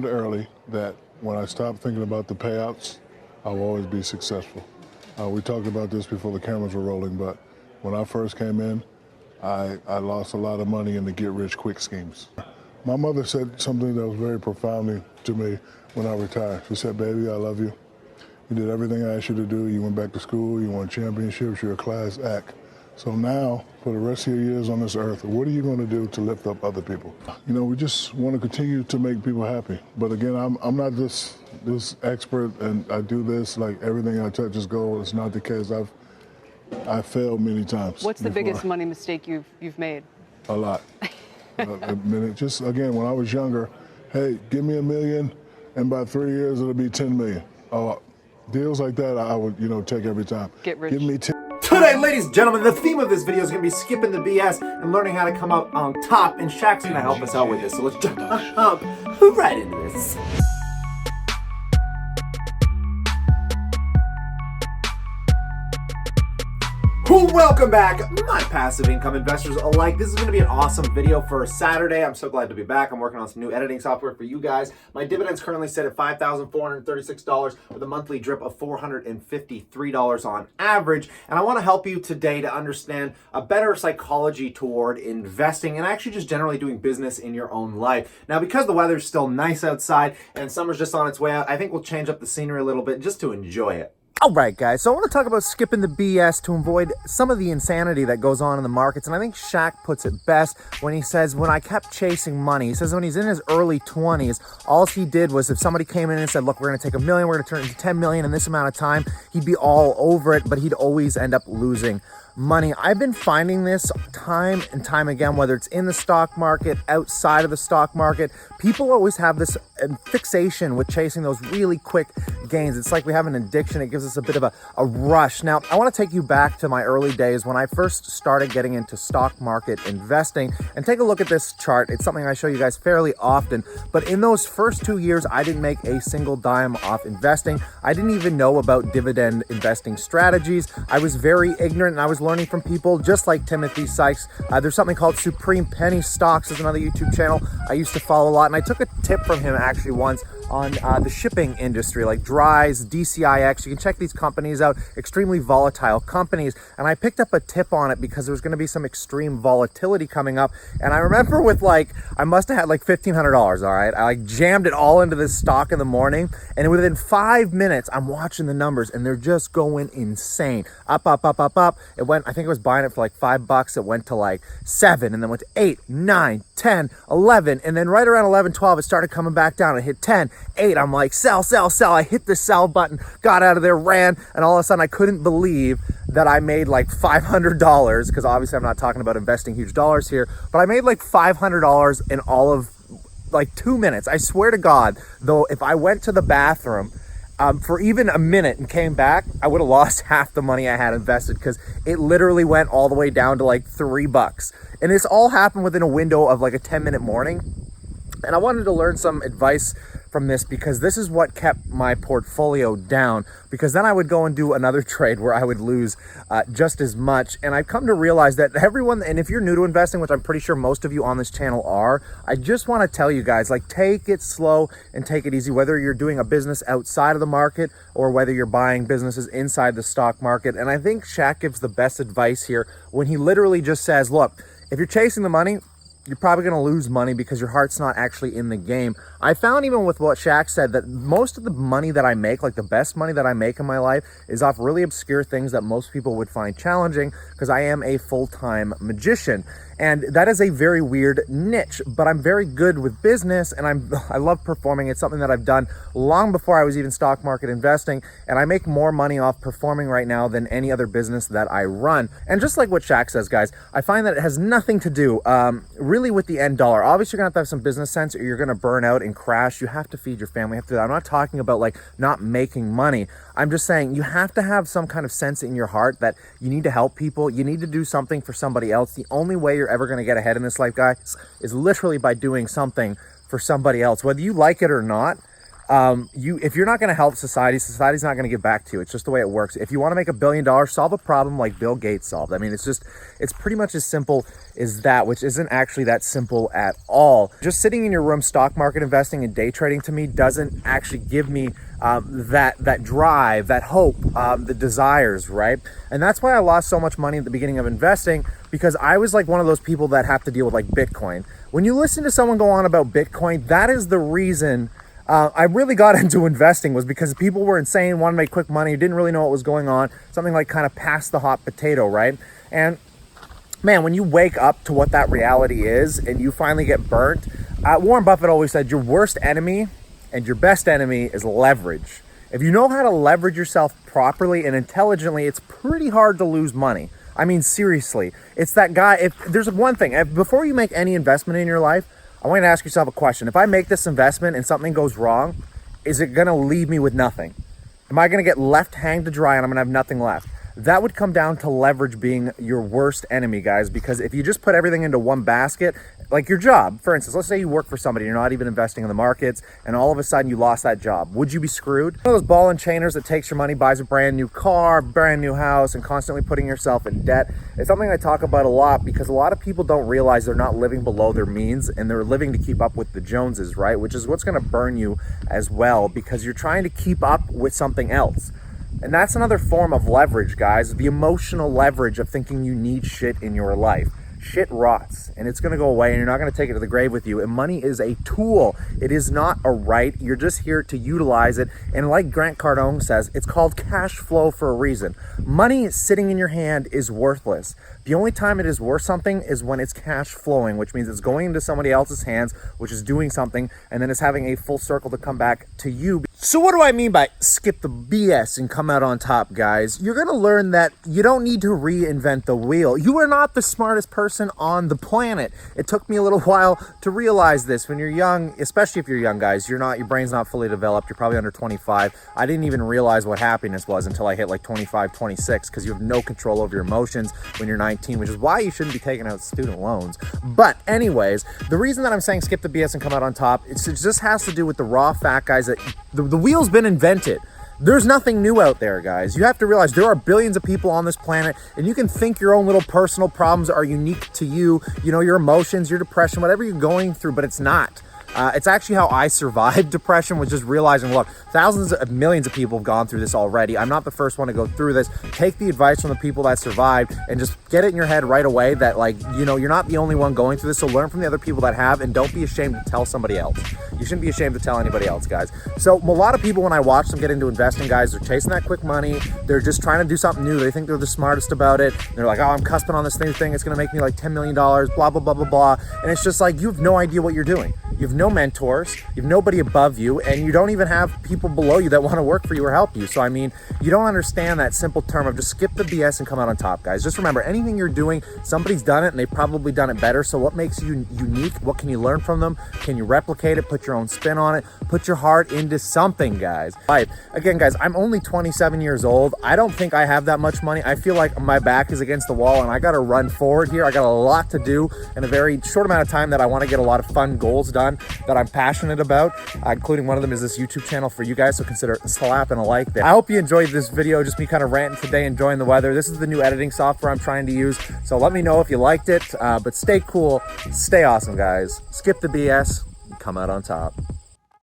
learned early that when I stopped thinking about the payouts, I'll always be successful. We talked about this before the cameras were rolling, but when I first came in, I lost a lot of money in the get-rich-quick schemes. My mother said something that was very profoundly to me when I retired. She said, "Baby, I love you. You did everything I asked you to do. You went back to school. You won championships. You're a class act. So now, for the rest of your years on this earth, what are you going to do to lift up other people?" You know, we just want to continue to make people happy. But again, I'm not this expert, and I do this like everything I touch is gold. It's not the case. I've failed many times. What's the biggest money mistake you've made? A lot. Just again, when I was younger, hey, give me $1 million, and by 3 years it'll be 10 million. Deals like that, I would, take every time. Get rich. Give me 10. Today, ladies and gentlemen, the theme of this video is going to be skipping the BS and learning how to come out on top, and Shaq's going to help us out with this. So let's jump right into this. Welcome back, my passive income investors alike. This is going to be an awesome video for Saturday. I'm so glad to be back. I'm working on some new editing software for you guys. My dividend's currently set at $5,436 with a monthly drip of $453 on average. And I want to help you today to understand a better psychology toward investing and actually just generally doing business in your own life. Now, because the weather's still nice outside and summer's just on its way out, I think we'll change up the scenery a little bit just to enjoy it. Alright guys, so I want to talk about skipping the BS to avoid some of the insanity that goes on in the markets, and I think Shaq puts it best when he says, when I kept chasing money, he says when he's in his early 20s, all he did was if somebody came in and said, look, we're going to take $1 million, we're going to turn it into 10 million in this amount of time, he'd be all over it, but he'd always end up losing money. I've been finding this time and time again, whether it's in the stock market, outside of the stock market, people always have this fixation with chasing those really quick gains. It's like we have an addiction. It gives us a bit of a rush. Now, I want to take you back to my early days when I first started getting into stock market investing, and take a look at this chart. It's something I show you guys fairly often, but in those first 2 years, I didn't make a single dime off investing. I didn't even know about dividend investing strategies. I was very ignorant, and I was learning from people just like Timothy Sykes. There's something called Supreme Penny Stocks, is another YouTube channel I used to follow a lot, and I took a tip from him actually once on the shipping industry, like Dries, DCIX. You can check these companies out, extremely volatile companies. And I picked up a tip on it because there was going to be some extreme volatility coming up. And I remember with I must have had like $1,500, all right? I jammed it all into this stock in the morning. And within 5 minutes, I'm watching the numbers and they're just going insane. Up, up, up, up, up. It went, I think I was buying it for like $5. It went to like 7, and then went to 8, 9, 10, 11. And then right around 11, 12, it started coming back down. It hit 10, 8. I'm like, sell, sell, sell. I hit the sell button, got out of there, ran, and all of a sudden I couldn't believe that I made like $500, because obviously I'm not talking about investing huge dollars here, but I made like $500 in all of like 2 minutes. I swear to God, though, if I went to the bathroom for even a minute and came back, I would have lost half the money I had invested, because it literally went all the way down to like $3. And this all happened within a window of like a 10-minute morning. And I wanted to learn some advice from this, because this is what kept my portfolio down, because then I would go and do another trade where I would lose just as much. And I've come to realize that everyone, and if you're new to investing, which I'm pretty sure most of you on this channel are, I just want to tell you guys, like, take it slow and take it easy, whether you're doing a business outside of the market or whether you're buying businesses inside the stock market. And I think Shaq gives the best advice here when he literally just says, look, if you're chasing the money, you're probably going to lose money because your heart's not actually in the game. I found, even with what Shaq said, that most of the money that I make, like the best money that I make in my life, is off really obscure things that most people would find challenging, because I am a full-time magician. And that is a very weird niche, but I'm very good with business, and I love performing. It's something that I've done long before I was even stock market investing, and I make more money off performing right now than any other business that I run. And just like what Shaq says, guys, I find that it has nothing to do really with the end dollar. Obviously, you're gonna have some business sense, or you're gonna burn out and crash. You have to feed your family. You have to. I'm not talking about like not making money. I'm just saying you have to have some kind of sense in your heart that you need to help people. You need to do something for somebody else. The only way you're ever going to get ahead in this life, guys, is literally by doing something for somebody else. Whether you like it or not, if you're not going to help society, society's not going to give back to you. It's just the way it works. If you want to make $1 billion, solve a problem like Bill Gates solved. I mean, it's pretty much as simple as that, which isn't actually that simple at all. Just sitting in your room, stock market investing and day trading, to me doesn't actually give me that drive, that hope, the desires, right? And that's why I lost so much money at the beginning of investing, because I was like one of those people that have to deal with like Bitcoin. When you listen to someone go on about Bitcoin, that is the reason I really got into investing, was because people were insane, wanted to make quick money, didn't really know what was going on, something like kind of past the hot potato, right? And man, when you wake up to what that reality is and you finally get burnt, Warren Buffett always said your worst enemy and your best enemy is leverage. If you know how to leverage yourself properly and intelligently, it's pretty hard to lose money. I mean, seriously, it's that guy. If there's one thing, before you make any investment in your life, I want you to ask yourself a question. If I make this investment and something goes wrong, is it going to leave me with nothing? Am I going to get left hanged to dry and I'm going to have nothing left? That would come down to leverage being your worst enemy, guys, because if you just put everything into one basket, like your job, for instance, let's say you work for somebody, you're not even investing in the markets, and all of a sudden you lost that job. Would you be screwed? One of those ball and chainers that takes your money, buys a brand new car, brand new house, and constantly putting yourself in debt. It's something I talk about a lot because a lot of people don't realize they're not living below their means and they're living to keep up with the Joneses, right? Which is what's going to burn you as well, because you're trying to keep up with something else. And that's another form of leverage, guys. The emotional leverage of thinking you need shit in your life. Shit rots and it's going to go away and you're not going to take it to the grave with you. And money is a tool. It is not a right. You're just here to utilize it. And like Grant Cardone says, it's called cash flow for a reason. Money sitting in your hand is worthless. The only time it is worth something is when it's cash flowing, which means it's going into somebody else's hands, which is doing something, and then it's having a full circle to come back to you. So what do I mean by skip the BS and come out on top, guys? You're going to learn that you don't need to reinvent the wheel. You are not the smartest person on the planet. It took me a little while to realize this. When you're young, especially if you're young, guys, your brain's not fully developed. You're probably under 25. I didn't even realize what happiness was until I hit like 25, 26, because you have no control over your emotions when you're 19, which is why you shouldn't be taking out student loans. But anyways, the reason that I'm saying skip the BS and come out on top, it just has to do with the raw fact, guys, that the wheel's been invented. There's nothing new out there, guys. You have to realize there are billions of people on this planet, and you can think your own little personal problems are unique to you, you know, your emotions, your depression, whatever you're going through, but it's not. It's actually how I survived depression, was just realizing, look, thousands of millions of people have gone through this already. I'm not the first one to go through this. Take the advice from the people that survived and just get it in your head right away that, like, you know, you're not the only one going through this. So learn from the other people that have, and don't be ashamed to tell somebody else. You shouldn't be ashamed to tell anybody else, guys. So a lot of people, when I watch them get into investing, guys, they're chasing that quick money. They're just trying to do something new. They think they're the smartest about it. They're like, oh, I'm cusping on this new thing. It's going to make me like $10 million, blah, blah, blah, blah, blah. And it's just like, you have no idea what you're doing. You have no mentors, you have nobody above you, and you don't even have people below you that want to work for you or help you. So, I mean, you don't understand that simple term of just skip the BS and come out on top, guys. Just remember, anything you're doing, somebody's done it, and they've probably done it better. So what makes you unique? What can you learn from them? Can you replicate it? Put your own spin on it? Put your heart into something, guys. Right. Again, guys, I'm only 27 years old. I don't think I have that much money. I feel like my back is against the wall, and I got to run forward here. I got a lot to do in a very short amount of time that I want to get a lot of fun goals done that I'm passionate about, including one of them is this YouTube channel for you guys, so consider slapping a like there. I hope you enjoyed this video, just me kind of ranting today, enjoying the weather. This is the new editing software I'm trying to use, so let me know if you liked it, but stay cool, stay awesome, guys. Skip the BS, come out on top.